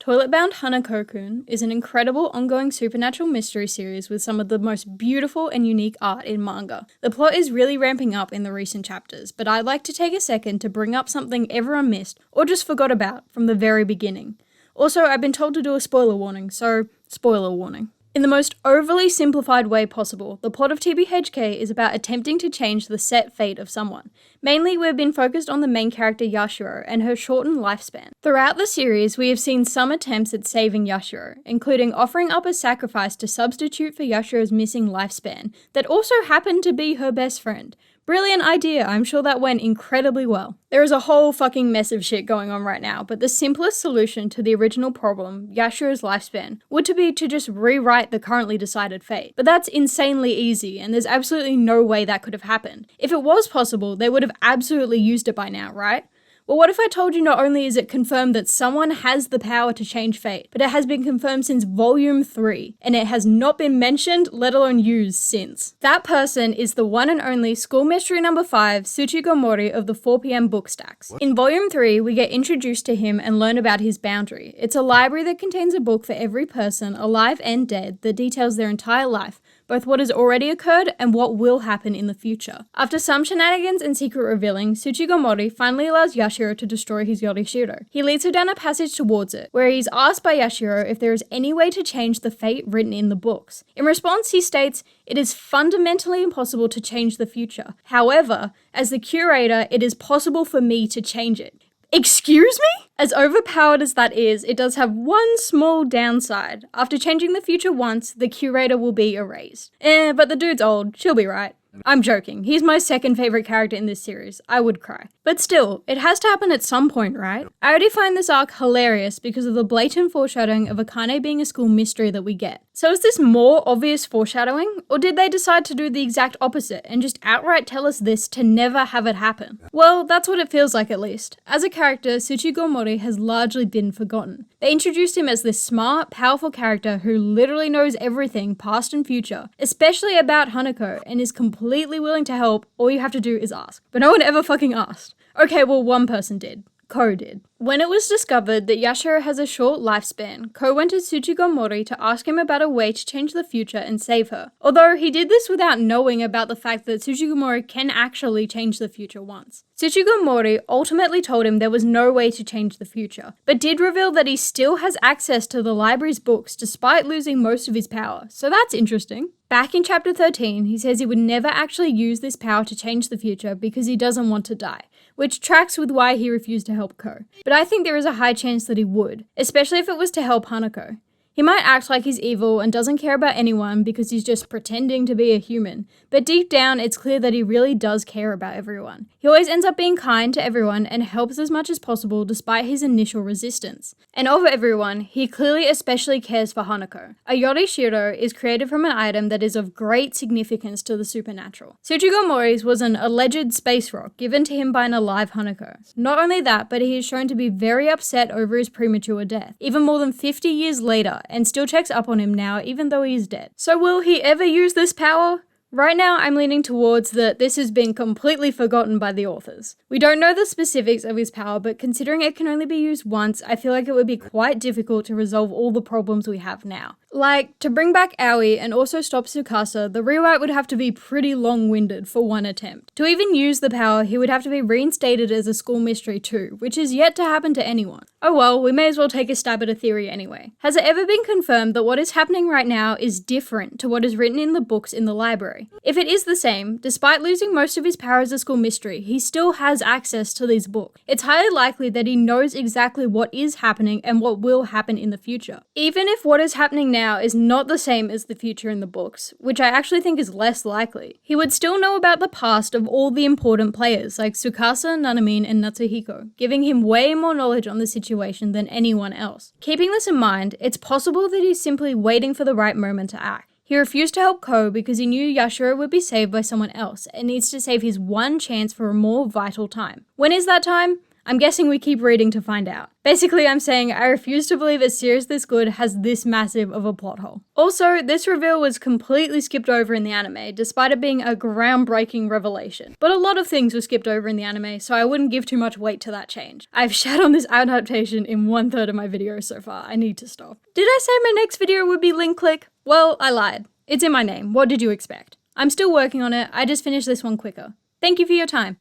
Toilet Bound Hanako Kun is an incredible ongoing supernatural mystery series with some of the most beautiful and unique art in manga. The plot is really ramping up in the recent chapters, but I'd like to take a second to bring up something everyone missed or just forgot about from the very beginning. Also, I've been told to do a spoiler warning, so spoiler warning. In the most overly simplified way possible, the plot of TBHK is about attempting to change the set fate of someone. Mainly, we've been focused on the main character Yashiro and her shortened lifespan. Throughout the series, we have seen some attempts at saving Yashiro, including offering up a sacrifice to substitute for Yashiro's missing lifespan that also happened to be her best friend. Brilliant idea, I'm sure that went incredibly well. There is a whole fucking mess of shit going on right now, but the simplest solution to the original problem, Yashiro's lifespan, would be to just rewrite the currently decided fate. But that's insanely easy, and there's absolutely no way that could have happened. If it was possible, they would have absolutely used it by now, right? Well, what if I told you not only is it confirmed that someone has the power to change fate, but it has been confirmed since Volume 3, and it has not been mentioned, let alone used, since. That person is the one and only School Mystery Number 5, Tsuchigomori of the 4pm book stacks. In Volume 3, we get introduced to him and learn about his boundary. It's a library that contains a book for every person, alive and dead, that details their entire life, both what has already occurred and what will happen in the future. After some shenanigans and secret revealing, Tsuchigomori finally allows Yashiro to destroy his Yorishiro. He leads her down a passage towards it, where he's asked by Yashiro if there is any way to change the fate written in the books. In response, he states, "It is fundamentally impossible to change the future. However, as the curator, it is possible for me to change it." Excuse me? As overpowered as that is, it does have one small downside. After changing the future once, the curator will be erased. But the dude's old, she'll be right. I'm joking, he's my second favourite character in this series, I would cry. But still, it has to happen at some point, right? I already find this arc hilarious because of the blatant foreshadowing of Akane being a school mystery that we get. So is this more obvious foreshadowing? Or did they decide to do the exact opposite and just outright tell us this to never have it happen? Well, that's what it feels like at least. As a character, Tsuchigomori has largely been forgotten. They introduced him as this smart, powerful character who literally knows everything, past and future, especially about Hanako, and is completely willing to help. All you have to do is ask. But no one ever fucking asked. Okay, well, one person did. Ko did. When it was discovered that Yashiro has a short lifespan, Ko went to Tsuchigomori to ask him about a way to change the future and save her. Although he did this without knowing about the fact that Tsuchigomori can actually change the future once. Tsuchigomori ultimately told him there was no way to change the future, but did reveal that he still has access to the library's books despite losing most of his power, so that's interesting. Back in chapter 13, he says he would never actually use this power to change the future because he doesn't want to die, which tracks with why he refused to help Ko. But I think there is a high chance that he would, especially if it was to help Hanako. He might act like he's evil and doesn't care about anyone because he's just pretending to be a human, but deep down it's clear that he really does care about everyone. He always ends up being kind to everyone and helps as much as possible despite his initial resistance. And of everyone, he clearly especially cares for Hanako. A Yorishiro is created from an item that is of great significance to the supernatural. Tsuchigomori's was an alleged space rock given to him by an alive Hanako. Not only that, but he is shown to be very upset over his premature death, even more than 50 years later, and still checks up on him now even though he is dead. So will he ever use this power? Right now, I'm leaning towards that this has been completely forgotten by the authors. We don't know the specifics of his power, but considering it can only be used once, I feel like it would be quite difficult to resolve all the problems we have now. Like, to bring back Aoi and also stop Tsukasa, the rewrite would have to be pretty long-winded for one attempt. To even use the power, he would have to be reinstated as a school mystery too, which is yet to happen to anyone. Oh well, we may as well take a stab at a theory anyway. Has it ever been confirmed that what is happening right now is different to what is written in the books in the library? If it is the same, despite losing most of his power as a school mystery, he still has access to these books. It's highly likely that he knows exactly what is happening and what will happen in the future. Even if what is happening now is not the same as the future in the books, which I actually think is less likely, he would still know about the past of all the important players like Tsukasa, Nanamine, and Natsuhiko, giving him way more knowledge on the situation than anyone else. Keeping this in mind, it's possible that he's simply waiting for the right moment to act. He refused to help Ko because he knew Yashiro would be saved by someone else and needs to save his one chance for a more vital time. When is that time? I'm guessing we keep reading to find out. Basically, I'm saying I refuse to believe a series this good has this massive of a plot hole. Also, this reveal was completely skipped over in the anime, despite it being a groundbreaking revelation. But a lot of things were skipped over in the anime, so I wouldn't give too much weight to that change. I've shat on this adaptation in 1/3 of my videos so far. I need to stop. Did I say my next video would be link click? Well, I lied. It's in my name. What did you expect? I'm still working on it. I just finished this one quicker. Thank you for your time.